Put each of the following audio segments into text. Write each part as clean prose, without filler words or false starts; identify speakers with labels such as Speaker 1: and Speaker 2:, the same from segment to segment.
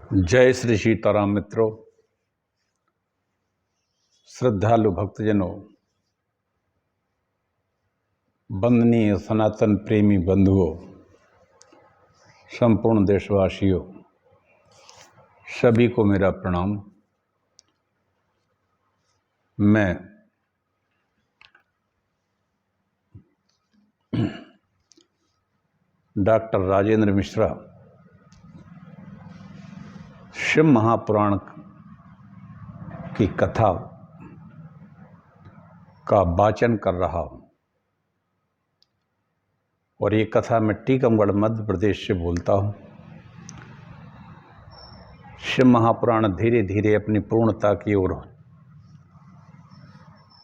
Speaker 1: जय श्री सीताराम मित्रों, श्रद्धालु भक्तजनों, वंदनीय सनातन प्रेमी बंधुओं, संपूर्ण देशवासियों, सभी को मेरा प्रणाम। मैं डॉक्टर राजेंद्र मिश्रा शिव महापुराण की कथा का वाचन कर रहा हूँ और ये कथा मैं टीकमगढ़ मध्य प्रदेश से बोलता हूँ। शिव महापुराण धीरे धीरे अपनी पूर्णता की ओर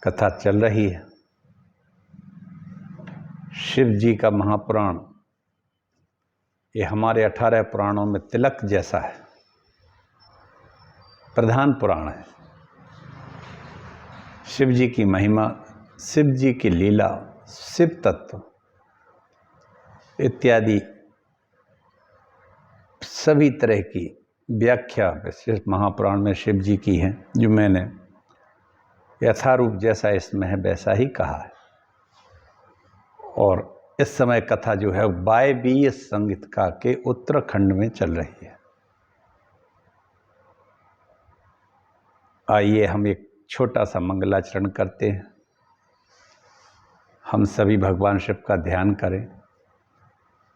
Speaker 1: कथा चल रही है। शिव जी का महापुराण ये हमारे 18 पुराणों में तिलक जैसा है, प्रधान पुराण है। शिव जी की महिमा, शिव जी की लीला, शिव तत्व इत्यादि सभी तरह की व्याख्या इस महापुराण में शिव जी की है, जो मैंने यथारूप जैसा इसमें है वैसा ही कहा है। और इस समय कथा जो है वायवीय संगीतका के उत्तराखंड में चल रही है। आइए हम एक छोटा सा मंगलाचरण करते हैं। हम सभी भगवान शिव का ध्यान करें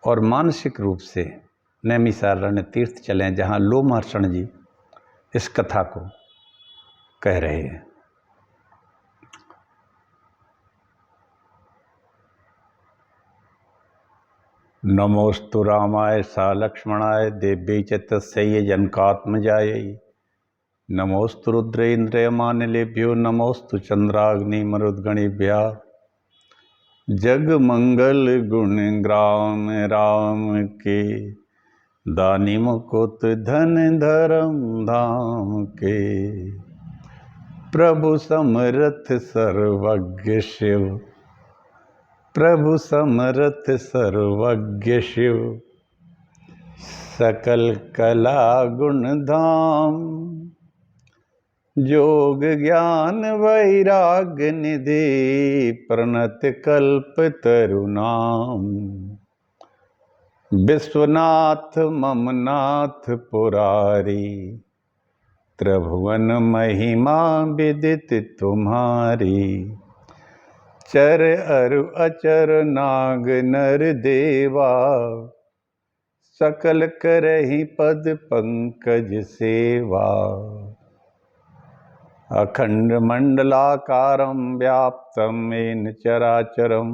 Speaker 1: और मानसिक रूप से नैमिषारण्य तीर्थ चलें, जहाँ लोमहर्षण जी इस कथा को कह रहे हैं। नमोस्तु रामाय सा लक्ष्मणाय देव्यै च तस्यै जनकात्मजायै। नमोस्तु रुद्रेन्द्रयमानिलेभ्यो नमोस्तु चंद्राग्निमरुद्गणेभ्यः। जग मंगल गुण ग्राम राम के, दानी मुकुट धन धर्म धाम के। प्रभु समरथ सर्वज्ञ शिव, प्रभु समरथ सर्वज्ञ शिव। सकल कला गुण धाम, जोग ज्ञान वैराग्य निधि। प्रणत कल्प तरुनाम, विश्वनाथ ममनाथ पुरारी। त्रिभुवन महिमा विदित तुम्हारी। चर अरु अचर नाग नर देवा, सकल करहि पद पंकज सेवा। अखंड मंडलाकारं व्याप्तं येन चराचरं,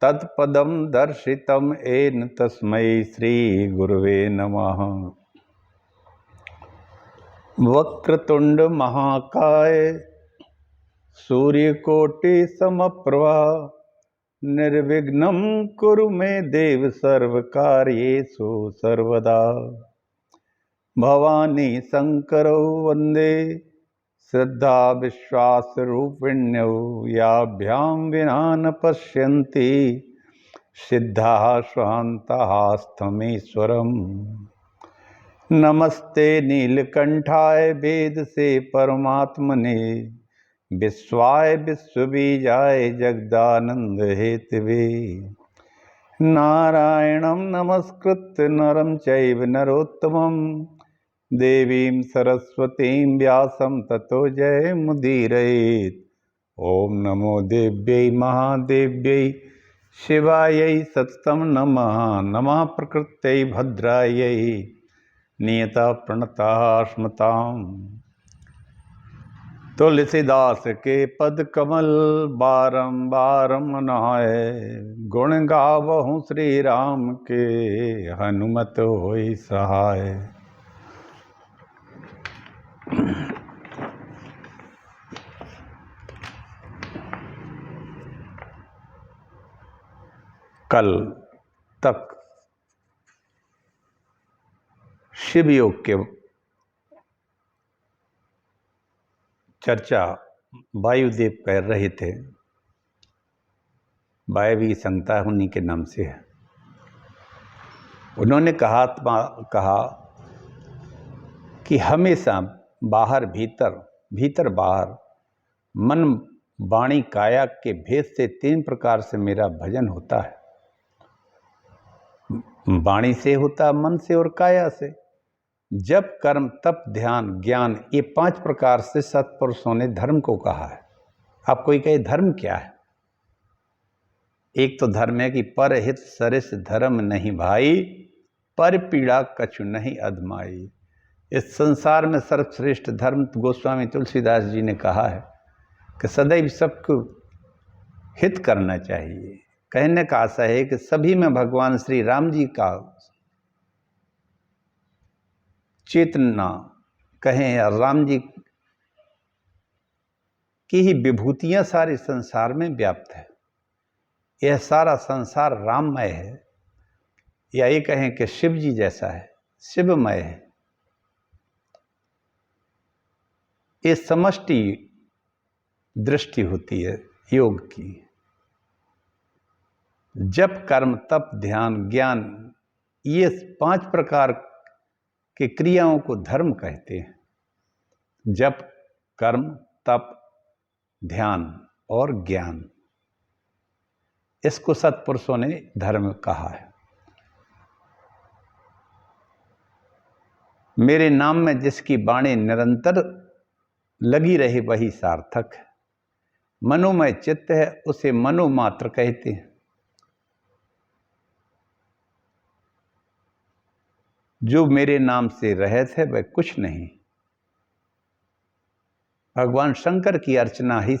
Speaker 1: तत्पदं दर्शितं येन तस्मै श्री गुरुवे नमः। वक्रतुंड महाकाय, सूर्यकोटि समप्रभा। निर्विघ्नं कुरु मे देव सर्वकार्येषु सर्वदा। भवानी शंकरौ वंदे श्रद्धा विश्वास रूपिण्यौ। याभ्यां विना न पश्यन्ति सिद्धाः स्वान्ताः स्थमेश्वरम्। नमस्ते नीलकंठाय वेद से परमात्मने। विश्वाय विश्वबीजाय जगदानंद हेतवे। नारायणं नमस्कृत्य नरं चैव नरोत्तमं। देवीं सरस्वतीं व्यासं ततो जयमुदीरयेत्। ओम नमो देव्यै महादेव्यै शिवायै सततं नमः। नमः प्रकृत्यै भद्रायै, नियता प्रणता स्मताम्। तुलसीदास के पद कमल बारंबार मनाए। गुण गावहु श्री राम के, हनुमत होई सहाय। कल तक शिव योग के चर्चा वायुदेव कर रहे थे। वायवी संहिता उन्हीं के नाम से है। उन्होंने कहा कि हमेशा बाहर भीतर, भीतर बाहर, मन वाणी काया के भेद से 3 प्रकार से मेरा भजन होता है। वाणी से होता है, मन से और काया से। जप, कर्म, तप, ध्यान, ज्ञान, ये 5 प्रकार से सत्पुरुषों ने धर्म को कहा है। अब कोई कहे धर्म क्या है? एक तो धर्म है कि परहित सरिस धर्म नहीं भाई, पर पीड़ा कछु नहीं अधमाई। इस संसार में सर्वश्रेष्ठ धर्म गोस्वामी तुलसीदास जी ने कहा है कि सदैव सबको हित करना चाहिए। कहने का आशा है कि सभी में भगवान श्री राम जी का चेतना कहें या राम जी की ही विभूतियां सारे संसार में व्याप्त है। यह सारा संसार राममय है, या ये कहें कि शिव जी जैसा है, शिवमय है। ये समष्टि दृष्टि होती है योग की। जप, कर्म, तप, ध्यान, ज्ञान, ये 5 प्रकार के क्रियाओं को धर्म कहते हैं। जप, कर्म, तप, ध्यान और ज्ञान, इसको सत्पुरुषों ने धर्म कहा है। मेरे नाम में जिसकी वाणी निरंतर लगी रहे वही सार्थक है। मनोमय चित्त है उसे मनोमात्र कहते हैं। जो मेरे नाम से रहित है वह कुछ नहीं। भगवान शंकर की अर्चना ही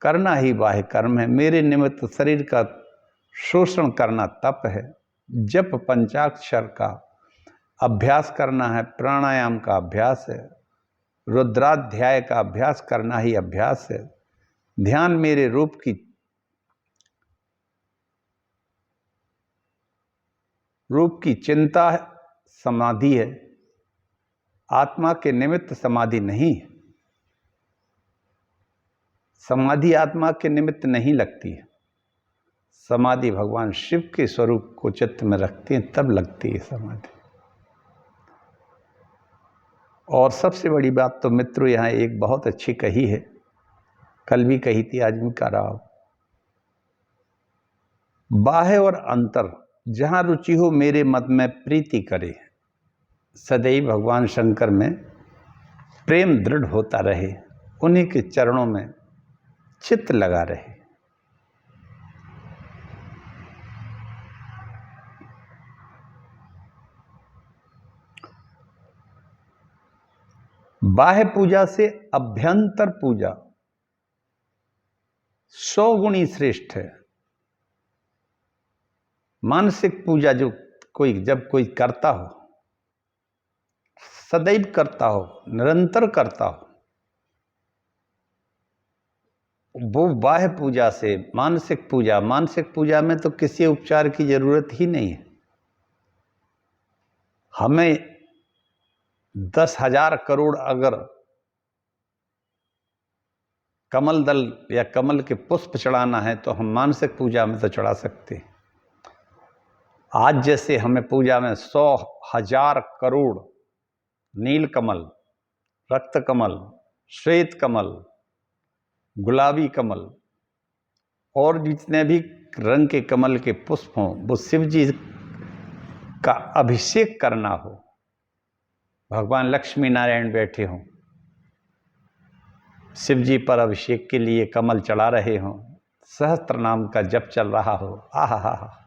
Speaker 1: करना ही बाह्य कर्म है। मेरे निमित्त शरीर का शोषण करना तप है। जप पंचाक्षर का अभ्यास करना है, प्राणायाम का अभ्यास है। रुद्राध्याय का अभ्यास करना ही अभ्यास है। ध्यान मेरे रूप की चिंता है, समाधि है। आत्मा के निमित्त समाधि नहीं है। समाधि आत्मा के निमित्त नहीं लगती है। समाधि भगवान शिव के स्वरूप को चित्त में रखते हैं तब लगती है समाधि। और सबसे बड़ी बात तो मित्रों यहाँ एक बहुत अच्छी कही है, कल भी कही थी, आज भी कह रहा हूं। बाह्य और अंतर जहां रुचि हो मेरे मत में प्रीति करे। सदैव भगवान शंकर में प्रेम दृढ़ होता रहे, उन्हीं के चरणों में चित्त लगा रहे। बाह्य पूजा से अभ्यंतर पूजा 100 गुणी श्रेष्ठ है। मानसिक पूजा जब कोई करता हो, सदैव करता हो, निरंतर करता हो, वो बाह्य पूजा से मानसिक पूजा में तो किसी उपचार की जरूरत ही नहीं है। हमें 10,000 करोड़ अगर कमल दल या कमल के पुष्प चढ़ाना है तो हम मानसिक पूजा में तो चढ़ा सकते हैं। आज जैसे हमें पूजा में 100,000 करोड़ नील कमल, रक्त कमल, श्वेत कमल, गुलाबी कमल और जितने भी रंग के कमल के पुष्प हों, वो शिव जी का अभिषेक करना हो, भगवान लक्ष्मी नारायण बैठे हों, शिव जी पर अभिषेक के लिए कमल चढ़ा रहे हों, सहस्त्र नाम का जप चल रहा हो, आहा,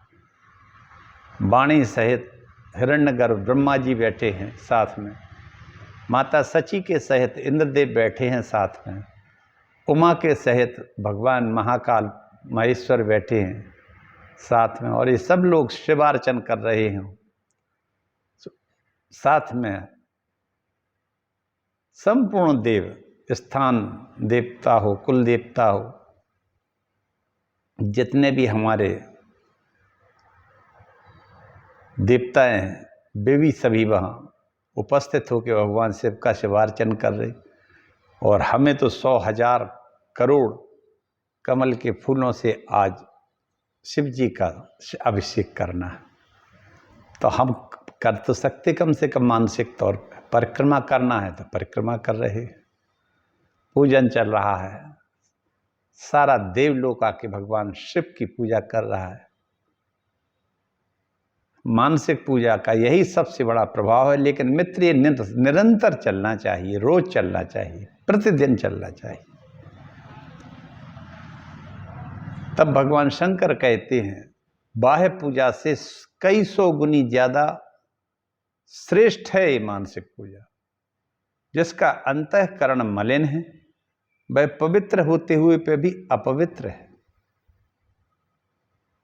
Speaker 1: वाणी सहित हिरण्यगर्भ ब्रह्मा जी बैठे हैं साथ में, माता सची के सहित इंद्रदेव बैठे हैं साथ में, उमा के सहित भगवान महाकाल महेश्वर बैठे हैं साथ में, और ये सब लोग शिवार्चन कर रहे हैं साथ में। संपूर्ण देव, स्थान देवता हो, कुल देवता हो, जितने भी हमारे देवताएं हैं, वे भी सभी वहाँ उपस्थित होकर भगवान शिव का शिवार्चन कर रहे। और हमें तो 100,000 करोड़ कमल के फूलों से आज शिव जी का अभिषेक करना है। तो हम कर तो सकते कम से कम मानसिक तौर पर। परिक्रमा करना है तो परिक्रमा कर रहे, पूजन चल रहा है, सारा देवलोक आके भगवान शिव की पूजा कर रहा है। मानसिक पूजा का यही सबसे बड़ा प्रभाव है। लेकिन मित्र, ये निरंतर चलना चाहिए, रोज चलना चाहिए, प्रतिदिन चलना चाहिए। तब भगवान शंकर कहते हैं बाह्य पूजा से कई सौ गुनी ज्यादा श्रेष्ठ है ये मानसिक पूजा। जिसका अंतःकरण मलिन है वह पवित्र होते हुए पे भी अपवित्र है।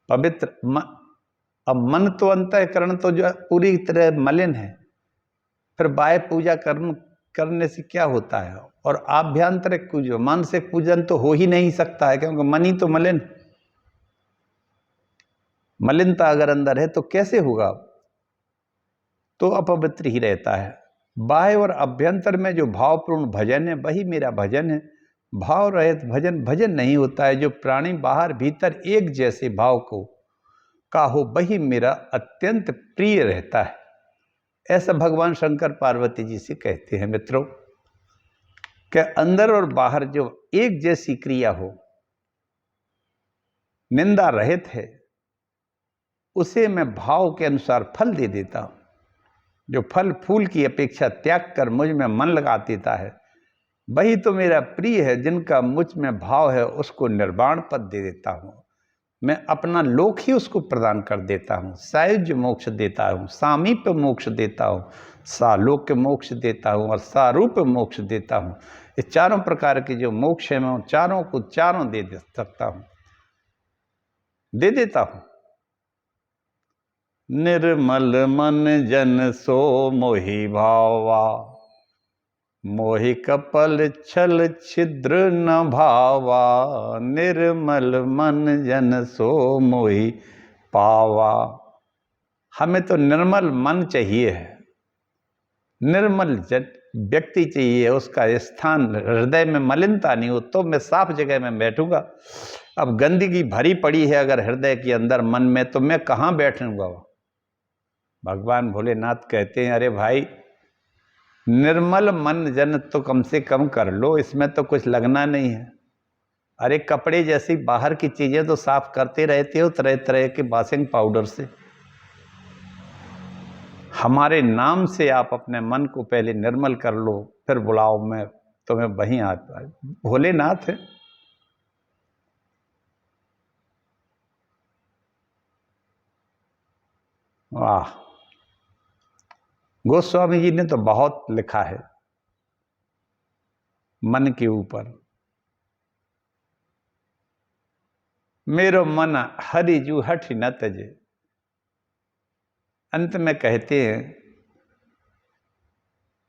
Speaker 1: पवित्र अब मन तो अंतःकरण तो जो पूरी तरह मलिन है, फिर बाह्य पूजा करने से क्या होता है? और आभ्यंतरिक पूजो, मानसिक पूजन तो हो ही नहीं सकता है, क्योंकि मन ही तो मलिन। मलिनता अगर अंदर है तो कैसे होगा? तो अपवित्र ही रहता है। बाह्य और अभ्यंतर में जो भावपूर्ण भजन है वही मेरा भजन है। भाव रहित भजन भजन नहीं होता है। जो प्राणी बाहर भीतर एक जैसे भाव का हो वही मेरा अत्यंत प्रिय रहता है। ऐसा भगवान शंकर पार्वती जी से कहते हैं मित्रों कि अंदर और बाहर जो एक जैसी क्रिया हो, निंदा रहित है, उसे मैं भाव के अनुसार फल दे देता हूं। जो फल फूल की अपेक्षा त्याग कर मुझ में मन लगा देता है वही तो मेरा प्रिय है। जिनका मुझ में भाव है उसको निर्वाण पद दे देता हूं। मैं अपना लोक ही उसको प्रदान कर देता हूं। सायुज्य मोक्ष देता हूं, सामीप्य मोक्ष देता हूं, सालोक्य मोक्ष देता हूं और सारूप मोक्ष देता हूं। ये चारों प्रकार के जो मोक्ष है मैं चारों को चारों दे सकता हूं, दे देता हूं। निर्मल मन जन सो मोहि भावा, मोहि कपल छल छिद्र न भावा। निर्मल मन जन सो मोहि पावा। हमें तो निर्मल मन चाहिए है, निर्मल व्यक्ति चाहिए। उसका स्थान हृदय में मलिनता नहीं हो तो मैं साफ जगह में बैठूंगा। अब गंदगी भरी पड़ी है अगर हृदय के अंदर मन में, तो मैं कहाँ बैठूंगा? भगवान भोलेनाथ कहते हैं अरे भाई, निर्मल मन जन तो कम से कम कर लो, इसमें तो कुछ लगना नहीं है। अरे कपड़े जैसी बाहर की चीजें तो साफ करते रहते हो तरह तरह के वॉशिंग पाउडर से। हमारे नाम से आप अपने मन को पहले निर्मल कर लो, फिर बुलाओ, मैं तुम्हें वहीं आता। भोलेनाथ है। वाह, गोस्वामी जी ने तो बहुत लिखा है मन के ऊपर। मेरो मन हरि जू हठ न तजे। अंत में कहते हैं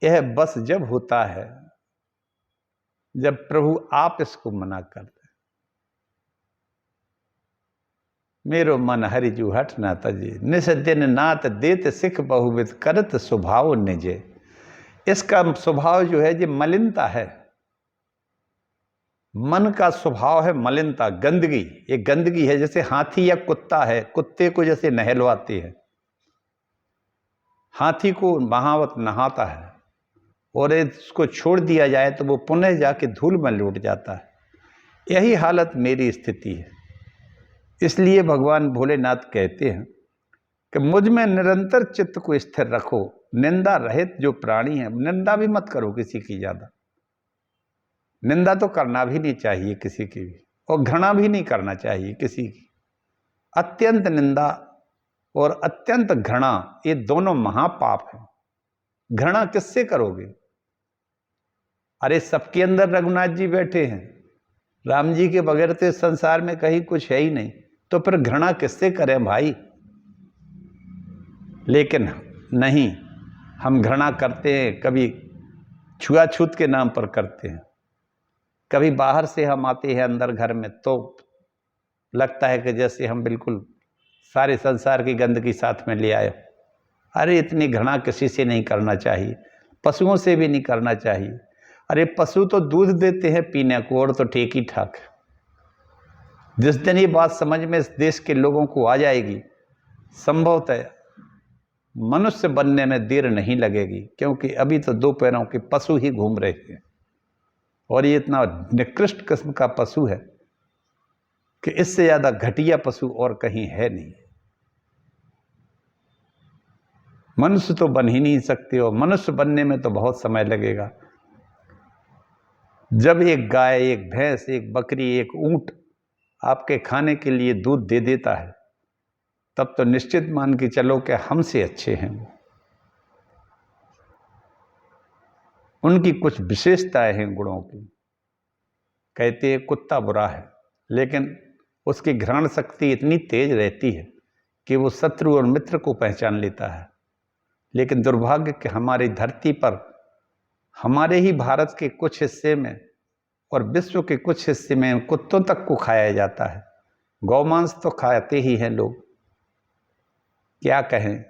Speaker 1: यह बस जब होता है जब प्रभु आप इसको मना कर दे। मेरो मन हरि जू हठ न तजे, निस दिन नात देत सिख बहुविध करत स्वभाव निजे। इसका स्वभाव जो है ये मलिनता है। मन का स्वभाव है मलिनता, गंदगी। ये गंदगी है, जैसे हाथी या कुत्ता है, कुत्ते को जैसे नहलवाते हैं, हाथी को महावत नहाता है और इसको छोड़ दिया जाए तो वो पुनः जाके धूल में लौट जाता है। यही हालत मेरी स्थिति है। इसलिए भगवान भोलेनाथ कहते हैं कि मुझ में निरंतर चित्त को स्थिर रखो। निंदा रहित जो प्राणी है, निंदा भी मत करो किसी की ज्यादा। निंदा तो करना भी नहीं चाहिए किसी की भी, और घृणा भी नहीं करना चाहिए किसी की। अत्यंत निंदा और अत्यंत घृणा ये दोनों महापाप हैं। घृणा किससे करोगे? अरे सबके अंदर रघुनाथ जी बैठे हैं, राम जी के बगैर तो इस संसार में कहीं कुछ है ही नहीं, तो फिर घृणा किससे करें भाई? लेकिन नहीं, हम घृणा करते हैं, कभी छुआछूत के नाम पर करते हैं, कभी बाहर से हम आते हैं अंदर घर में तो लगता है कि जैसे हम बिल्कुल सारे संसार की गंदगी साथ में ले आए। अरे इतनी घृणा किसी से नहीं करना चाहिए, पशुओं से भी नहीं करना चाहिए। अरे पशु तो दूध देते हैं पीने को, और तो ठीक ही ठाक। जिस दिन ये बात समझ में इस देश के लोगों को आ जाएगी, संभवतः मनुष्य बनने में देर नहीं लगेगी, क्योंकि अभी तो 2 पैरों के पशु ही घूम रहे हैं और ये इतना निकृष्ट किस्म का पशु है कि इससे ज़्यादा घटिया पशु और कहीं है नहीं। मनुष्य तो बन ही नहीं सकते और मनुष्य बनने में तो बहुत समय लगेगा। जब एक गाय, एक भैंस, एक बकरी, एक ऊंट आपके खाने के लिए दूध दे देता है, तब तो निश्चित मान के चलो कि हमसे अच्छे हैं वो। उनकी कुछ विशेषताएं हैं गुणों की। कहते हैं कुत्ता बुरा है, लेकिन उसकी घ्राण शक्ति इतनी तेज रहती है कि वो शत्रु और मित्र को पहचान लेता है। लेकिन दुर्भाग्य कि हमारी धरती पर, हमारे ही भारत के कुछ हिस्से में और विश्व के कुछ हिस्से में कुत्तों तक को खाया जाता है। गौमांस तो खाते ही हैं लोग। क्या कहें,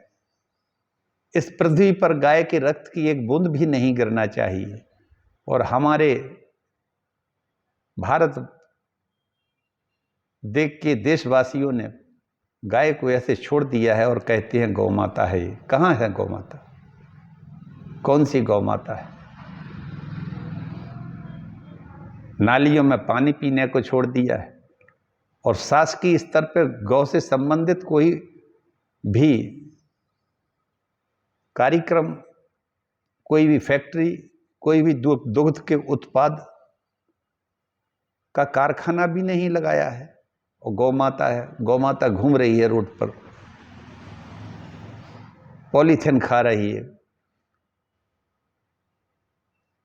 Speaker 1: इस पृथ्वी पर गाय के रक्त की एक बूंद भी नहीं गिरना चाहिए और हमारे भारत देख के देशवासियों ने गाय को ऐसे छोड़ दिया है और कहते हैं गौ माता है। ये कहाँ है गौ माता? कौन सी गौ माता है? नालियों में पानी पीने को छोड़ दिया है और शासकीय स्तर पर गौ से संबंधित कोई भी कार्यक्रम, कोई भी फैक्ट्री, कोई भी दुग्ध के उत्पाद का कारखाना भी नहीं लगाया है और गौ माता है। गौ माता घूम रही है रोड पर, पॉलीथिन खा रही है।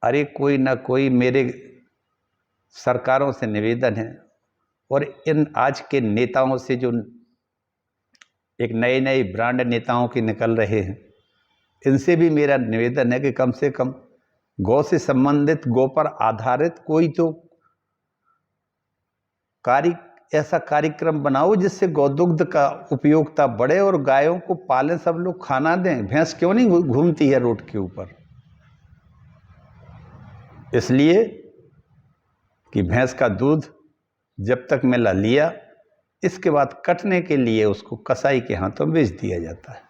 Speaker 1: अरे कोई ना कोई, मेरे सरकारों से निवेदन है और इन आज के नेताओं से, जो एक नए नए ब्रांड नेताओं के निकल रहे हैं, इनसे भी मेरा निवेदन है कि कम से कम गौ से संबंधित, गौ पर आधारित कोई तो ऐसा कार्यक्रम बनाओ जिससे गौदुग्ध का उपयोगिता बढ़े और गायों को पालें, सब लोग खाना दें। भैंस क्यों नहीं घूमती है रोड के ऊपर? इसलिए कि भैंस का दूध जब तक मिला लिया, इसके बाद कटने के लिए उसको कसाई के हाथों बेच दिया जाता है।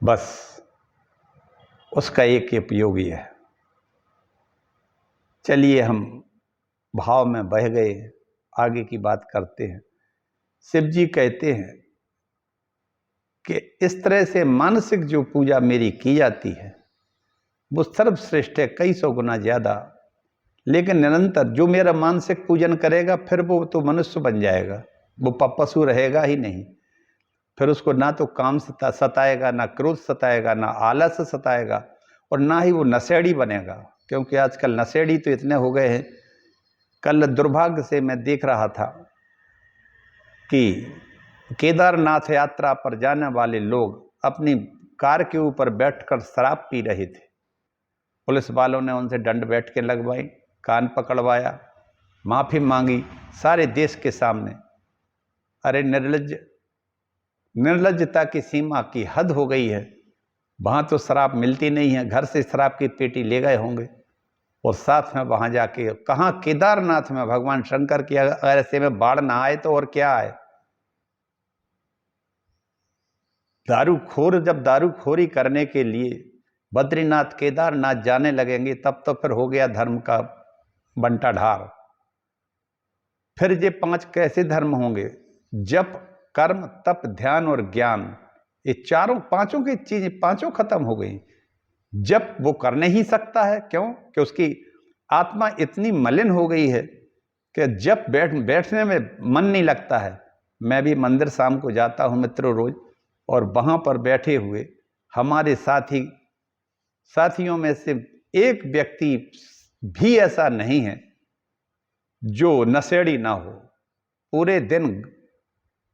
Speaker 1: बस उसका एक ही उपयोग ही है। चलिए हम भाव में बह गए, आगे की बात करते हैं। शिव जी कहते हैं कि इस तरह से मानसिक जो पूजा मेरी की जाती है वो सर्वश्रेष्ठ है, कई सौ गुना ज़्यादा। लेकिन निरंतर जो मेरा मानसिक पूजन करेगा, फिर वो तो मनुष्य बन जाएगा, वो पशु रहेगा ही नहीं। फिर उसको ना तो काम सताएगा, ना क्रोध सताएगा, ना आलस सताएगा और ना ही वो नशेड़ी बनेगा, क्योंकि आजकल नशेड़ी तो इतने हो गए हैं। कल दुर्भाग्य से मैं देख रहा था कि केदारनाथ यात्रा पर जाने वाले लोग अपनी कार के ऊपर बैठकर शराब पी रहे थे। पुलिस वालों ने उनसे दंड बैठ के लगवाई, कान पकड़वाया, माफ़ी मांगी सारे देश के सामने। अरे निर्लज्जता की सीमा की हद हो गई है। वहाँ तो शराब मिलती नहीं है, घर से शराब की पेटी ले गए होंगे और साथ में वहाँ जाके, कहाँ केदारनाथ में भगवान शंकर की अगर ऐसे में बाढ़ ना आए तो और क्या आए। दारूखोर जब दारूखोरी करने के लिए बद्रीनाथ केदारनाथ जाने लगेंगे, तब तो फिर हो गया धर्म का बंटा ढार। फिर ये 5 कैसे धर्म होंगे? जप, कर्म, तप, ध्यान और ज्ञान, ये पांचों की चीजें पांचों खत्म हो गई। जप वो कर नहीं सकता है, क्यों? कि उसकी आत्मा इतनी मलिन हो गई है कि जब बैठने में मन नहीं लगता है। मैं भी मंदिर शाम को जाता हूँ मित्रों रोज, और वहाँ पर बैठे हुए हमारे साथियों में से एक व्यक्ति भी ऐसा नहीं है जो नशेड़ी ना हो। पूरे दिन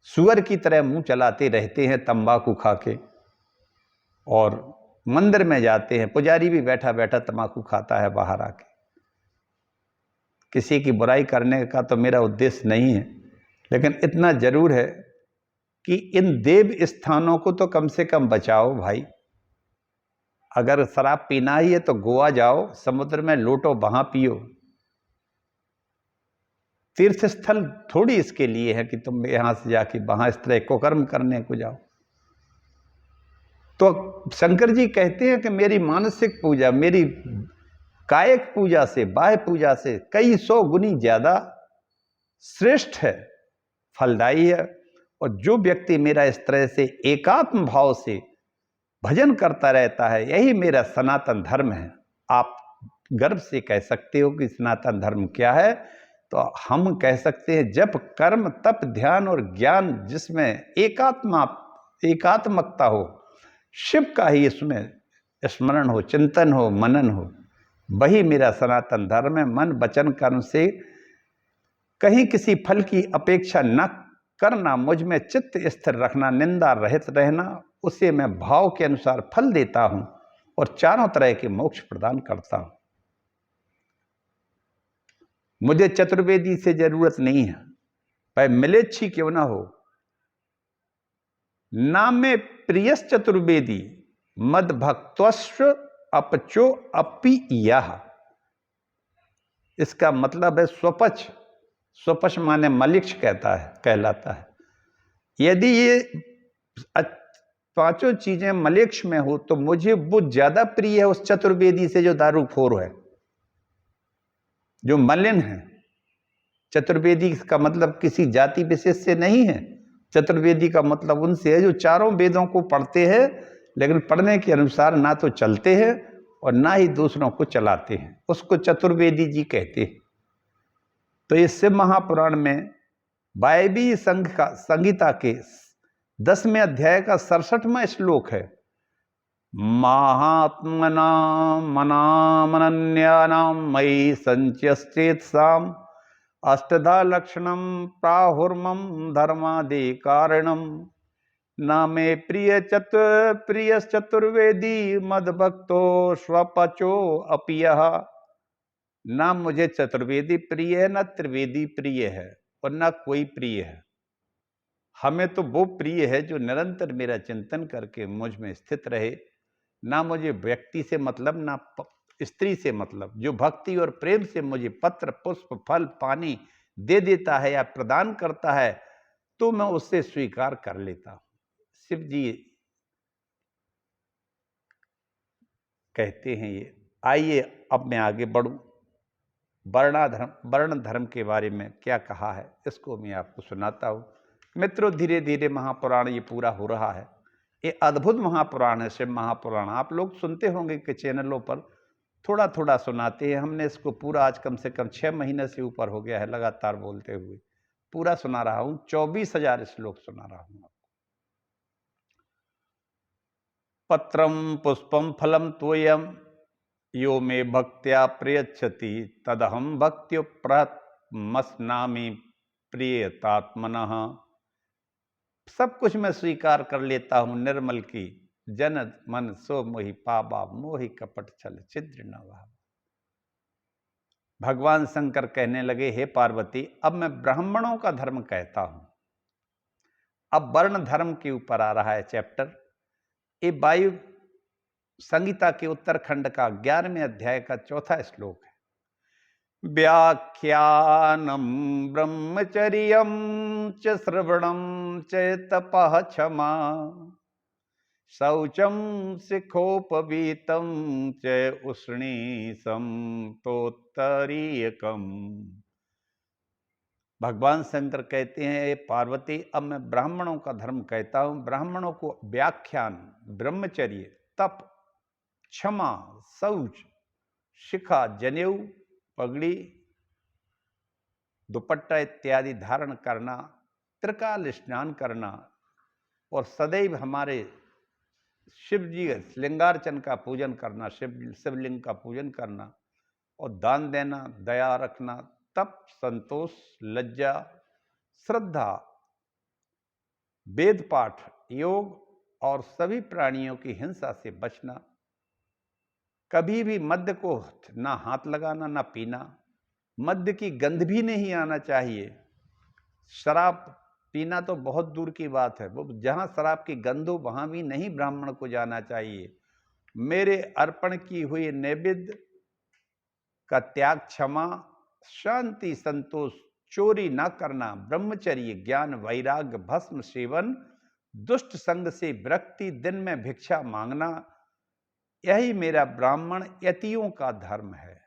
Speaker 1: सुअर की तरह मुंह चलाते रहते हैं तंबाकू खा के, और मंदिर में जाते हैं, पुजारी भी बैठा बैठा तंबाकू खाता है बाहर आके। किसी की बुराई करने का तो मेरा उद्देश्य नहीं है, लेकिन इतना जरूर है कि इन देव स्थानों को तो कम से कम बचाओ भाई। अगर शराब पीना ही है तो गोवा जाओ, समुद्र में लोटो, वहां पियो। तीर्थ स्थल थोड़ी इसके लिए है कि तुम यहां से जाके वहां इस तरह कुकर्म करने को जाओ। तो शंकर जी कहते हैं कि मेरी मानसिक पूजा, मेरी कायिक पूजा से, बाह्य पूजा से कई सौ गुनी ज्यादा श्रेष्ठ है, फलदायी है। और जो व्यक्ति मेरा इस तरह से एकात्म भाव से भजन करता रहता है, यही मेरा सनातन धर्म है। आप गर्व से कह सकते हो कि सनातन धर्म क्या है, तो हम कह सकते हैं जप, कर्म, तप, ध्यान और ज्ञान जिसमें एकात्मकता हो, शिव का ही इसमें स्मरण हो, चिंतन हो, मनन हो, वही मेरा सनातन धर्म है। मन, वचन, कर्म से कहीं किसी फल की अपेक्षा न करना, मुझ में चित्त स्थिर रखना, निंदा रहित रहना, उसे मैं भाव के अनुसार फल देता हूं और चारों तरह के मोक्ष प्रदान करता हूं। मुझे चतुर्वेदी से जरूरत नहीं है, भाई मिलेच्छी क्यों ना हो। नामे प्रियस चतुर्वेदी मद भक्तस्व अपचो अपि यह। इसका मतलब है स्वपच। स्वपच माने मलिक्ष कहलाता है। यदि ये पांचों चीजें मलेक्ष में हो तो मुझे वो ज्यादा प्रिय है उस चतुर्वेदी से जो दारूखोर है, जो मलिन है। चतुर्वेदी का मतलब किसी जाति विशेष से नहीं है। चतुर्वेदी का मतलब उनसे है जो चारों वेदों को पढ़ते हैं, लेकिन पढ़ने के अनुसार ना तो चलते हैं और ना ही दूसरों को चलाते हैं, उसको चतुर्वेदी जी कहते हैं। तो ये शिव महापुराण में वायवीय संहिता के 10वें अध्याय का 67वां श्लोक है। महात्मनां मनामनन्यानां मयि संच्यश्चेत्साम् अष्टधा लक्षणं प्राहुर्मं धर्मादि कारणं न मे प्रियश्चतुर्वेदी मद्भक्तो स्वपचो अपि यः। ना मुझे चतुर्वेदी प्रिय है, न त्रिवेदी प्रिय है और न कोई प्रिय है। हमें तो वो प्रिय है जो निरंतर मेरा चिंतन करके मुझ में स्थित रहे। ना मुझे व्यक्ति से मतलब, ना स्त्री से मतलब। जो भक्ति और प्रेम से मुझे पत्र, पुष्प, फल, पानी दे देता है या प्रदान करता है तो मैं उससे स्वीकार कर लेता हूं। शिव जी कहते हैं ये। आइए अब मैं आगे बढ़ूं। वर्ण धर्म के बारे में क्या कहा है इसको मैं आपको सुनाता हूं। मित्रों, धीरे धीरे महापुराण ये पूरा हो रहा है। ये अद्भुत महापुराण है शिव महापुराण। आप लोग सुनते होंगे कि चैनलों पर थोड़ा थोड़ा सुनाते हैं। हमने इसको पूरा आज कम से कम 6 महीने से ऊपर हो गया है लगातार बोलते हुए। पूरा सुना रहा हूं, 24,000 श्लोक सुना रहा हूं। पत्रम पुष्पम फलम तोयम यो मे भक्त्या प्रयच्छति तदहम भक्त्युप्रमस्नामि प्रियतात्मनः। सब कुछ मैं स्वीकार कर लेता हूं निर्मल की जन मन सो मोहि पाबा मोहि कपट छल छिद्र न भाव। भगवान शंकर कहने लगे, हे पार्वती, अब मैं ब्राह्मणों का धर्म कहता हूं। अब वर्ण धर्म के ऊपर आ रहा है चैप्टर। ये वायु संहिता के उत्तरखंड का 11वें अध्याय का 4था श्लोक है। व्याख्यानम ब्रह्मचर्यम च श्रवणम च तपः क्षमा शौचम शिखोपवीतम च उष्णीसम तोत्तरीयकम। भगवान शंकर कहते हैं, पार्वती, अब मैं ब्राह्मणों का धर्म कहता हूं। ब्राह्मणों को व्याख्यान, ब्रह्मचर्य, तप, क्षमा, शौच, शिखा, जनेऊ, पगड़ी, दुपट्टा इत्यादि धारण करना, त्रिकाल स्नान करना और सदैव हमारे शिव जी लिंगार्चन का पूजन करना, शिवलिंग का पूजन करना और दान देना, दया रखना, तप, संतोष, लज्जा, श्रद्धा, वेद पाठ, योग और सभी प्राणियों की हिंसा से बचना, कभी भी मद्य को ना हाथ लगाना ना पीना, मद्य की गंध भी नहीं आना चाहिए। शराब पीना तो बहुत दूर की बात है, वो जहां शराब की गंध हो वहां भी नहीं ब्राह्मण को जाना चाहिए। मेरे अर्पण की हुई नैवेद्य का त्याग, क्षमा, शांति, संतोष, चोरी ना करना, ब्रह्मचर्य, ज्ञान, वैराग्य, भस्म सेवन दुष्ट संग से विरक्ति, दिन में भिक्षा मांगना, यही मेरा ब्राह्मण यतियों का धर्म है।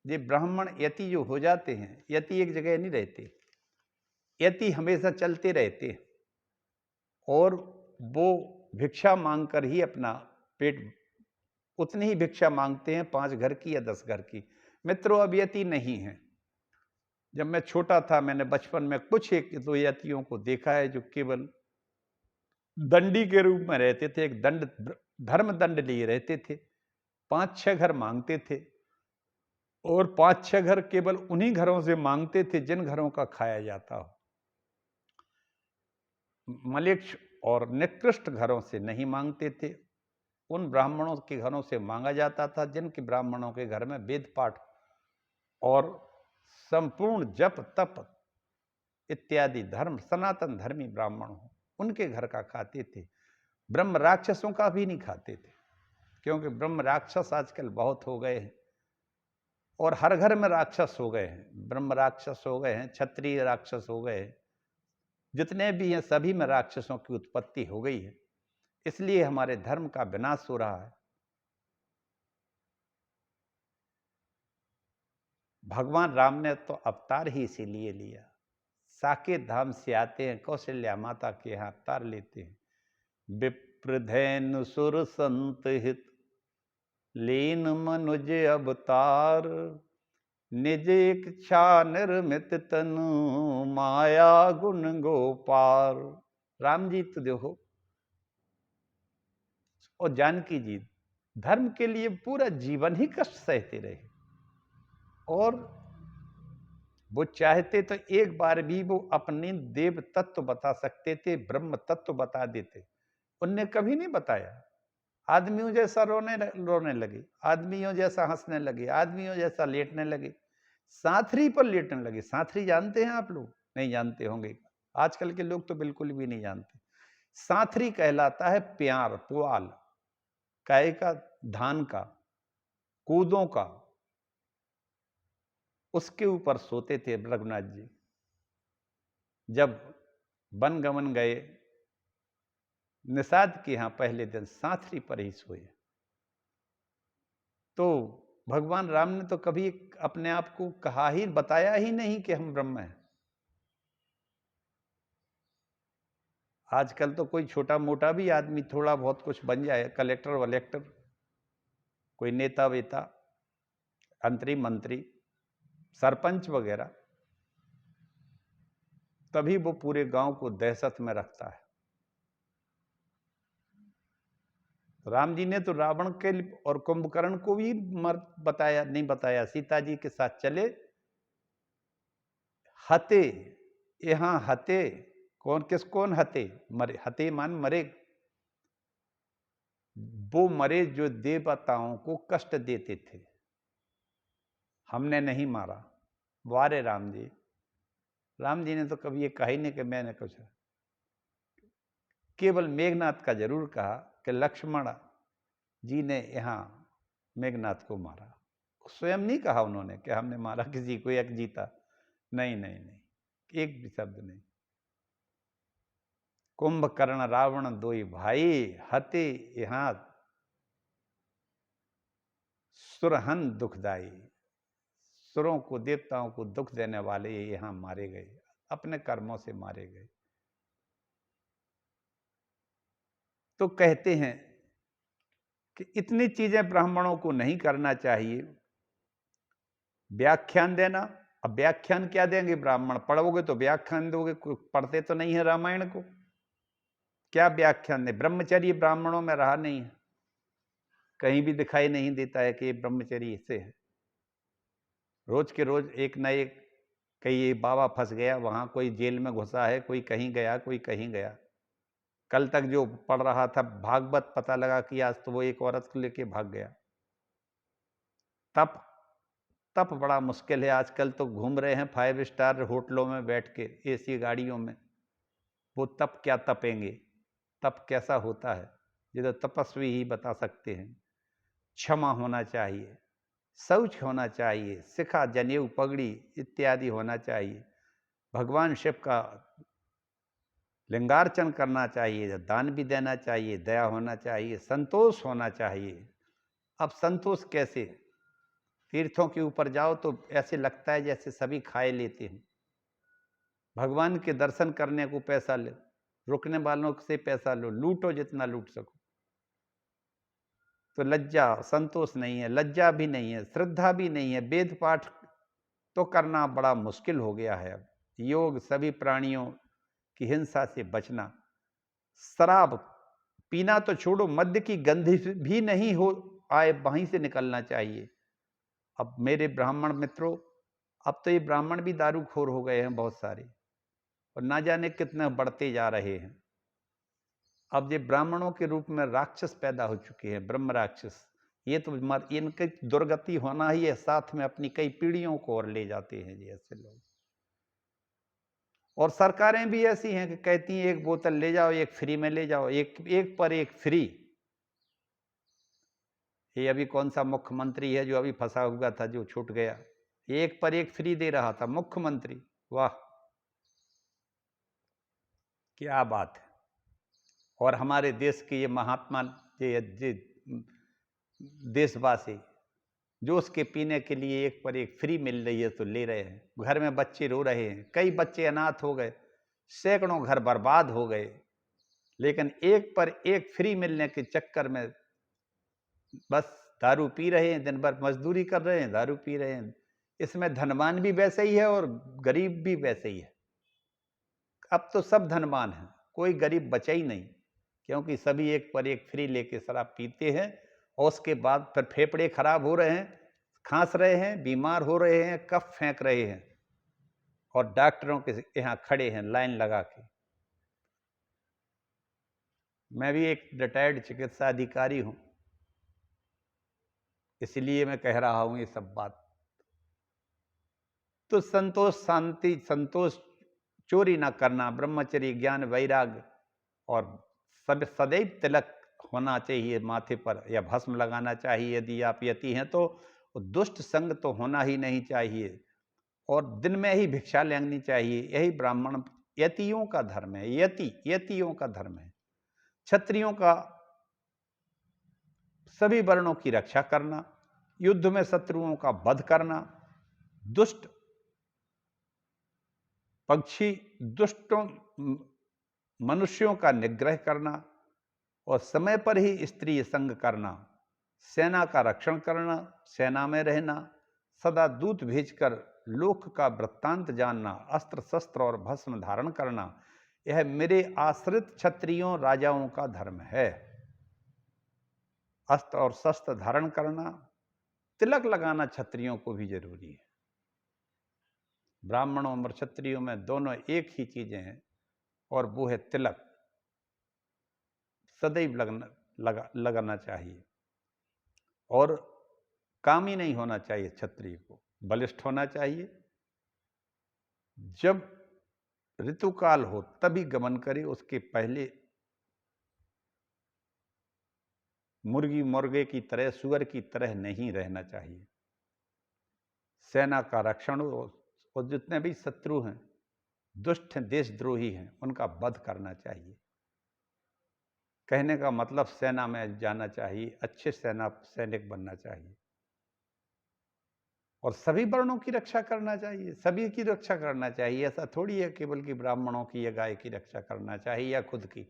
Speaker 1: ये ब्राह्मण यति जो हो जाते हैं, यति एक जगह नहीं रहते, यति हमेशा चलते रहते हैं और वो भिक्षा मांगकर ही अपना पेट, उतनी ही भिक्षा मांगते हैं 5 घर की या 10 घर की। मित्रों, अब यति नहीं है। जब मैं छोटा था, मैंने बचपन में कुछ एक दो यतियों को देखा है जो केवल दंडी के रूप में रहते थे, एक दंड, धर्म दंड लिए रहते थे, 5-6 घर मांगते थे और 5-6 घर केवल उन्हीं घरों से मांगते थे जिन घरों का खाया जाता हो। मलेच्छ और निकृष्ट घरों से नहीं मांगते थे। उन ब्राह्मणों के घरों से मांगा जाता था जिनके ब्राह्मणों के घर में वेद पाठ और संपूर्ण जप तप इत्यादि धर्म, सनातन धर्मी ब्राह्मण हो, उनके घर का खाते थे। ब्रह्म राक्षसों का भी नहीं खाते थे, क्योंकि ब्रह्म राक्षस आजकल बहुत हो गए हैं और हर घर में राक्षस हो गए हैं। ब्रह्म राक्षस हो गए हैं, क्षत्रिय राक्षस हो गए हैं, जितने भी हैं सभी में राक्षसों की उत्पत्ति हो गई है। इसलिए हमारे धर्म का विनाश हो रहा है। भगवान राम ने तो अवतार ही इसीलिए लिया। साकेत धाम से आते हैं, कौशल्या माता के यहाँ अवतार लेते हैं। विप्रधेनु सुर संत हित, लीन मनुज अवतार, निज इच्छा निर्मित तनु, माया गुण गोपार। राम जी तो देखो, और जानकी जी धर्म के लिए पूरा जीवन ही कष्ट सहते रहे और वो चाहते तो एक बार भी वो अपने देव तत्व बता सकते थे, ब्रह्म तत्व बता देते। उनने कभी नहीं बताया। आदमियों जैसा रोने लगे, आदमियों जैसा हंसने लगे, आदमियों जैसा लेटने लगे, साथरी पर लेटने लगे। साथरी जानते हैं आप लोग? नहीं जानते होंगे, आजकल के लोग तो बिल्कुल भी नहीं जानते। साथरी कहलाता है प्यार, पुआल, काय का, धान का, कूदों का, उसके ऊपर सोते थे रघुनाथ जी। जब वन गमन गए निषाद के यहां, पहले दिन साथरी पर ही सोए। तो भगवान राम ने तो कभी अपने आप को कहा ही, बताया ही नहीं कि हम ब्रह्म हैं। आजकल तो कोई छोटा मोटा भी आदमी थोड़ा बहुत कुछ बन जाए, कलेक्टर वलेक्टर, कोई नेता वेता, अंतरी मंत्री, सरपंच वगैरह, तभी वो पूरे गांव को दहशत में रखता है। राम जी ने तो रावण के और कुंभकर्ण को भी बताया नहीं बताया। सीता जी के साथ चले, हते, यहां हते, कौन हते? मरे, हते मान मरे, वो मरे जो देवताओं को कष्ट देते थे, हमने नहीं मारा। वारे राम जी, राम जी ने तो कभी ये कहा ही नहीं कि मैंने कुछ। केवल मेघनाथ का जरूर कहा कि लक्ष्मण जी ने यहां मेघनाथ को मारा। स्वयं नहीं कहा उन्होंने कि हमने मारा किसी को, एक जीता, नहीं नहीं नहीं, एक भी शब्द नहीं। कुंभकर्ण रावण दोई भाई, हते यहां सुरहन दुखदाई, सुरों को, देवताओं को दुख देने वाले यहां मारे गए, अपने कर्मों से मारे गए। तो कहते हैं कि इतनी चीजें ब्राह्मणों को नहीं करना चाहिए। व्याख्यान देना, अब व्याख्यान क्या देंगे ब्राह्मण? पढ़ोगे तो व्याख्यान दोगे, पढ़ते तो नहीं है रामायण को, क्या व्याख्यान दे? ब्रह्मचर्य ब्राह्मणों में रहा नहीं है, कहीं भी दिखाई नहीं देता है कि ये ब्रह्मचर्य इससे है। रोज के रोज एक न एक, कहीं बाबा फंस गया वहां, कोई जेल में घुसा है, कोई कहीं गया, कोई कहीं गया। कल तक जो पढ़ रहा था भागवत, पता लगा कि आज तो वो एक औरत को लेके भाग गया। तप, तप बड़ा मुश्किल है। आजकल तो घूम रहे हैं 5 स्टार होटलों में बैठ के, एसी गाड़ियों में। वो तप क्या तपेंगे? तप कैसा होता है ये तो तपस्वी ही बता सकते हैं। क्षमा होना चाहिए, शौच होना चाहिए, शिखा, जनेऊ, पगड़ी इत्यादि होना चाहिए। भगवान शिव का लिंगार्चन करना चाहिए, दान भी देना चाहिए, दया होना चाहिए, संतोष होना चाहिए। अब संतोष कैसे? तीर्थों के ऊपर जाओ तो ऐसे लगता है जैसे सभी खाए लेते हैं। भगवान के दर्शन करने को पैसा लो, रुकने वालों से पैसा लो, लूटो जितना लूट सको। तो लज्जा, संतोष नहीं है, लज्जा भी नहीं है, श्रद्धा भी नहीं है। वेद पाठ तो करना बड़ा मुश्किल हो गया है अब। योग, सभी प्राणियों की हिंसा से बचना, शराब पीना तो छोड़ो, मद्य की गंध भी नहीं हो आए वहीं से निकलना चाहिए। अब मेरे ब्राह्मण मित्रों, अब तो ये ब्राह्मण भी दारूखोर हो गए हैं बहुत सारे, और ना जाने कितने बढ़ते जा रहे हैं। अब ये ब्राह्मणों के रूप में राक्षस पैदा हो चुके हैं, ब्रह्म राक्षस। ये तो इनकी दुर्गति होना ही है, साथ में अपनी कई पीढ़ियों को और ले जाते हैं जी ऐसे लोग। और सरकारें भी ऐसी हैं कि कहती हैं एक बोतल ले जाओ, एक फ्री में ले जाओ, एक पर एक फ्री। ये अभी कौन सा मुख्यमंत्री है जो अभी फंसा हुआ था, जो छूट गया, एक पर एक फ्री दे रहा था मुख्यमंत्री। वाह, क्या बात है। और हमारे देश के ये महात्मा, ये देशवासी, जो उसके पीने के लिए एक पर एक फ्री मिल रही है तो ले रहे हैं। घर में बच्चे रो रहे हैं, कई बच्चे अनाथ हो गए, सैकड़ों घर बर्बाद हो गए, लेकिन एक पर एक फ्री मिलने के चक्कर में बस दारू पी रहे हैं, दिन भर मजदूरी कर रहे हैं, दारू पी रहे हैं। इसमें धनवान भी वैसे ही है और गरीब भी वैसे ही है। अब तो सब धनवान हैं, कोई गरीब बचा ही नहीं, क्योंकि सभी एक पर एक फ्री लेके शराब पीते हैं और उसके बाद फिर फेफड़े खराब हो रहे हैं, खांस रहे हैं, बीमार हो रहे हैं, कफ फेंक रहे हैं, और डॉक्टरों के यहाँ खड़े हैं लाइन लगा के। मैं भी एक रिटायर्ड चिकित्सा अधिकारी हूं, इसलिए मैं कह रहा हूं ये सब बात। तो संतोष, शांति, संतोष, चोरी ना करना, ब्रह्मचर्य, ज्ञान, वैराग्य, और सब सदैव तिलक होना चाहिए माथे पर, या भस्म लगाना चाहिए यदि आप यति हैं तो। दुष्ट संग तो होना ही नहीं चाहिए, और दिन में ही भिक्षा लेनी चाहिए। यही ब्राह्मण यतियों का धर्म है, यतियों का धर्म है। क्षत्रियों का सभी वर्णों की रक्षा करना, युद्ध में शत्रुओं का वध करना, दुष्ट पक्षी, दुष्टों मनुष्यों का निग्रह करना, और समय पर ही स्त्री संग करना, सेना का रक्षण करना, सेना में रहना, सदा दूत भेजकर लोक का वृत्तांत जानना, अस्त्र शस्त्र और भस्म धारण करना, यह मेरे आश्रित क्षत्रियों राजाओं का धर्म है। अस्त्र और शस्त्र धारण करना, तिलक लगाना क्षत्रियों को भी जरूरी है। ब्राह्मणों और क्षत्रियों में दोनों एक ही चीजें हैं, और वो है तिलक। सदैव लगाना चाहिए, और कामी नहीं होना चाहिए क्षत्रिय को, बलिष्ठ होना चाहिए। जब ऋतुकाल हो तभी गमन करे, उसके पहले मुर्गी मुर्गे की तरह, सुअर की तरह नहीं रहना चाहिए। सेना का रक्षण, और जितने भी शत्रु हैं, दुष्ट हैं, देशद्रोही हैं, उनका वध करना चाहिए। कहने का मतलब सेना में जाना चाहिए, अच्छे सैनिक बनना चाहिए, और सभी वर्णों की रक्षा करना चाहिए, सभी की रक्षा करना चाहिए। ऐसा थोड़ी है केवल कि ब्राह्मणों की या गाय की रक्षा करना चाहिए या खुद की,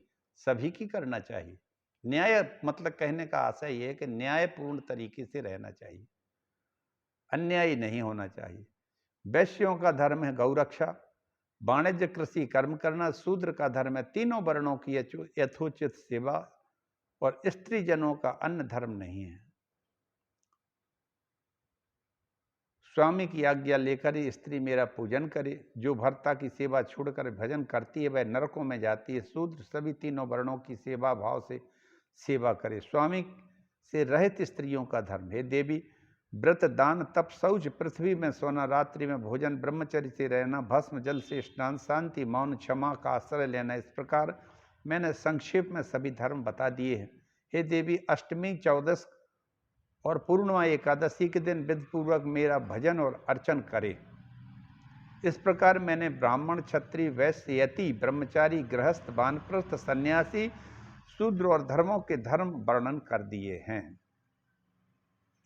Speaker 1: सभी की करना चाहिए। न्याय मतलब कहने का आशय यह है कि न्यायपूर्ण तरीके से रहना चाहिए, अन्यायी नहीं होना चाहिए। वैश्यों का धर्म है गौरक्षा, वाणिज्य, कृषि, कर्म करना। शूद्र का धर्म है तीनों वर्णों की यथोचित सेवा, और स्त्री जनों का अन्य धर्म नहीं है। स्वामी की आज्ञा लेकर ही स्त्री मेरा पूजन करे। जो भर्ता की सेवा छोड़कर भजन करती है वह नरकों में जाती है। शूद्र सभी तीनों वर्णों की सेवा भाव से सेवा करे। स्वामी से रहित स्त्रियों का धर्म है देवी, व्रत, दान, तप, शौच, पृथ्वी में सोना, रात्रि में भोजन, ब्रह्मचर्य से रहना, भस्म जल से स्नान, शांति, मौन, क्षमा का आश्रय लेना। इस प्रकार मैंने संक्षेप में सभी धर्म बता दिए हैं। हे देवी, अष्टमी, 14 और पूर्णिमा एकादशी के दिन विधिपूर्वक मेरा भजन और अर्चन करें। इस प्रकार मैंने ब्राह्मण, क्षत्रिय, वैश्य, यति, ब्रह्मचारी, गृहस्थ, वानप्रस्थ, सन्यासी, शूद्र और धर्मों के धर्म वर्णन कर दिए हैं।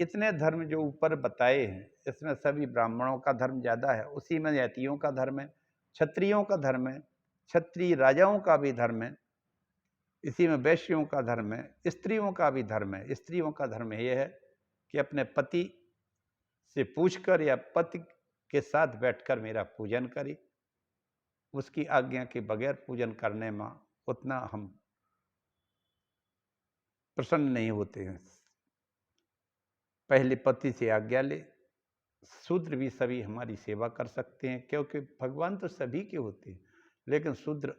Speaker 1: इतने धर्म जो ऊपर बताए हैं, इसमें सभी ब्राह्मणों का धर्म ज़्यादा है, उसी में यतियों का धर्म है, क्षत्रियों का धर्म है, क्षत्रिय राजाओं का भी धर्म है, इसी में वैश्यों का धर्म है, स्त्रियों का भी धर्म है। स्त्रियों का धर्म यह है कि अपने पति से पूछकर या पति के साथ बैठकर मेरा पूजन करें। उसकी आज्ञा के बगैर पूजन करने में उतना हम प्रसन्न नहीं होते हैं। पहले पति से आज्ञा ले। शूद्र भी सभी हमारी सेवा कर सकते हैं, क्योंकि भगवान तो सभी के होते हैं, लेकिन शूद्र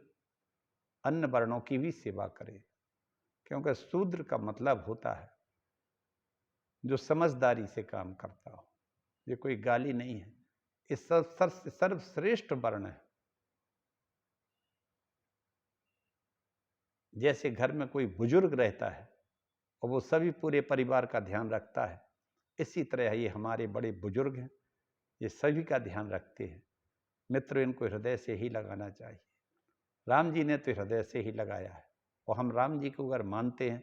Speaker 1: अन्य वर्णों की भी सेवा करे, क्योंकि शूद्र का मतलब होता है जो समझदारी से काम करता हो। ये कोई गाली नहीं है, इस सर्वश्रेष्ठ वर्ण है। जैसे घर में कोई बुजुर्ग रहता है और वो सभी पूरे परिवार का ध्यान रखता है, इसी तरह ये हमारे बड़े बुजुर्ग हैं, ये सभी का ध्यान रखते हैं। मित्रों, इनको हृदय से ही लगाना चाहिए। राम जी ने तो हृदय से ही लगाया है, और हम राम जी को अगर मानते हैं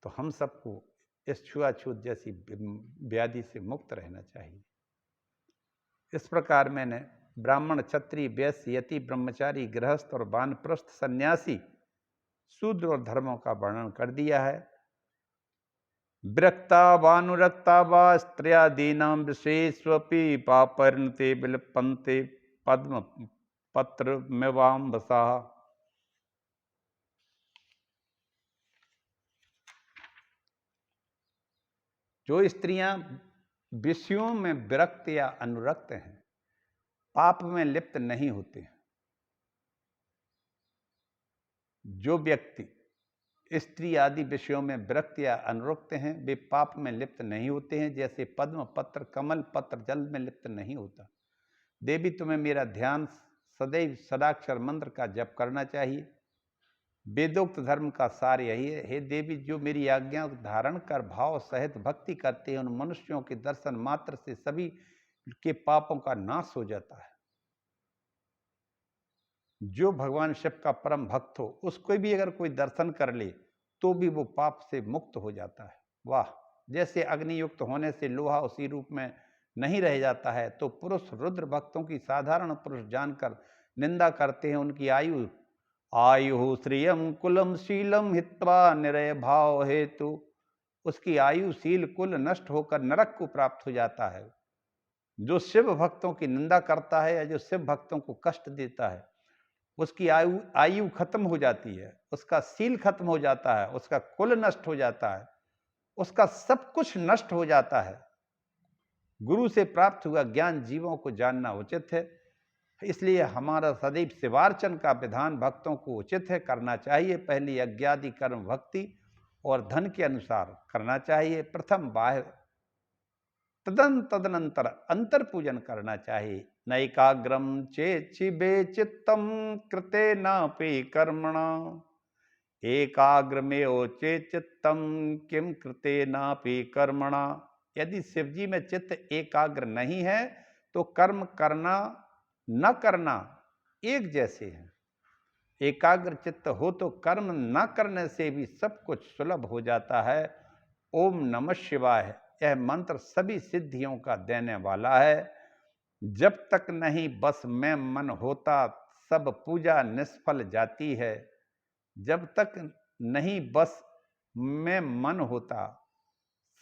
Speaker 1: तो हम सबको इस छुआछूत जैसी व्याधि से मुक्त रहना चाहिए। इस प्रकार मैंने ब्राह्मण, क्षत्रिय, वैश्य, यति, ब्रह्मचारी, गृहस्थ और वानप्रस्थ, सन्यासी, शूद्र और धर्मों का वर्णन कर दिया है। विरक्ता वानुरक्ता वा स्त्रियादीनां विशेष्वपि पापरिणते विलपन्ते पद्म पत्र मेवाम्बसा। जो स्त्रियां विषयों में विरक्त या अनुरक्त हैं, पाप में लिप्त नहीं होते हैं। जो व्यक्ति स्त्री आदि विषयों में विरक्त या अनुरक्त हैं, वे पाप में लिप्त नहीं होते हैं। जैसे पद्म पत्र, कमल पत्र जल में लिप्त नहीं होता। देवी, तुम्हें मेरा ध्यान सदैव सदाक्षर मंत्र का जप करना चाहिए। वेदोक्त धर्म का सार यही है। हे देवी, जो मेरी आज्ञा धारण कर भाव सहित भक्ति करते हैं, उन मनुष्यों के दर्शन मात्र से सभी के पापों का नाश हो जाता है। जो भगवान शिव का परम भक्त हो, उसको भी अगर कोई दर्शन कर ले तो भी वो पाप से मुक्त हो जाता है। वाह! जैसे अग्नि युक्त होने से लोहा उसी रूप में नहीं रह जाता है, तो पुरुष रुद्र भक्तों की साधारण पुरुष जानकर निंदा करते हैं। उनकी आयु श्रियम कुलम शीलम हित्वा निरय भाव हेतु, उसकी आयु शील कुल नष्ट होकर नरक को प्राप्त हो जाता है। जो शिव भक्तों की निंदा करता है या जो शिव भक्तों को कष्ट देता है, उसकी आयु खत्म हो जाती है, उसका शील खत्म हो जाता है, उसका कुल नष्ट हो जाता है, उसका सब कुछ नष्ट हो जाता है। गुरु से प्राप्त हुआ ज्ञान जीवों को जानना उचित है। इसलिए हमारा सदैव शिवार्चन का विधान भक्तों को उचित है, करना चाहिए। पहले यज्ञादि कर्म भक्ति और धन के अनुसार करना चाहिए। प्रथम बाह्य, तदनंतर अंतर पूजन करना चाहिए। नैकाग्रम चेच्छिबे चित्तम कृते नापि कर्मणा, एकाग्रमेव चेचित्तम किम कृते नापि कर्मणा। यदि शिवजी में चित्त एकाग्र नहीं है तो कर्म करना न करना एक जैसे हैं। एकाग्र चित्त हो तो कर्म न करने से भी सब कुछ सुलभ हो जाता है। ओम नमः शिवाय, यह मंत्र सभी सिद्धियों का देने वाला है। जब तक नहीं बस में मन होता, सब पूजा निष्फल जाती है। जब तक नहीं बस में मन होता,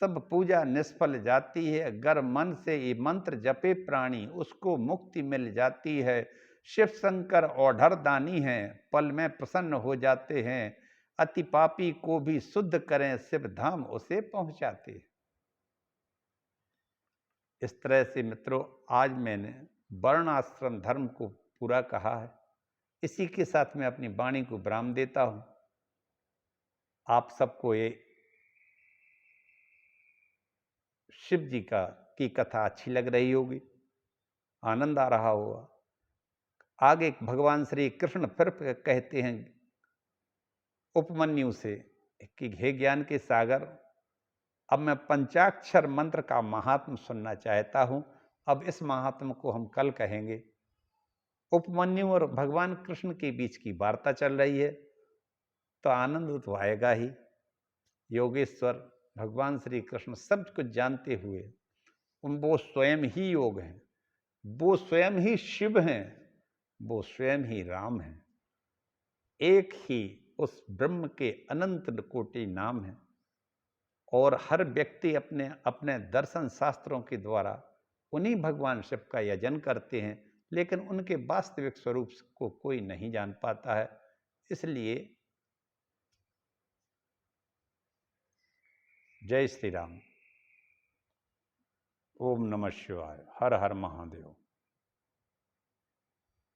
Speaker 1: सब पूजा निष्फल जाती है। अगर मन से ये मंत्र जपे प्राणी, उसको मुक्ति मिल जाती है। शिव शंकर औढ़र दानी हैं, पल में प्रसन्न हो जाते हैं। अति पापी को भी शुद्ध करें, शिव धाम उसे पहुंचाते हैं। इस तरह से मित्रों, आज मैंने वर्ण आश्रम धर्म को पूरा कहा है। इसी के साथ मैं अपनी वाणी को विराम देता हूं। आप सबको ये शिव जी की कथा अच्छी लग रही होगी, आनंद आ रहा होगा। आगे भगवान श्री कृष्ण फिर कहते हैं उपमन्यु से कि हे ज्ञान के सागर, अब मैं पंचाक्षर मंत्र का महात्म सुनना चाहता हूं। अब इस महात्म को हम कल कहेंगे। उपमन्यु और भगवान कृष्ण के बीच की वार्ता चल रही है, तो आनंद तो आएगा ही। योगेश्वर भगवान श्री कृष्ण सब कुछ जानते हुए, वो स्वयं ही योग हैं, वो स्वयं ही शिव हैं, वो स्वयं ही राम हैं। एक ही उस ब्रह्म के अनंत कोटि नाम हैं, और हर व्यक्ति अपने अपने दर्शन शास्त्रों के द्वारा उन्हीं भगवान शिव का यजन करते हैं, लेकिन उनके वास्तविक स्वरूप को कोई नहीं जान पाता है। इसलिए जय श्री राम। ओम नमः शिवाय। हर हर महादेव।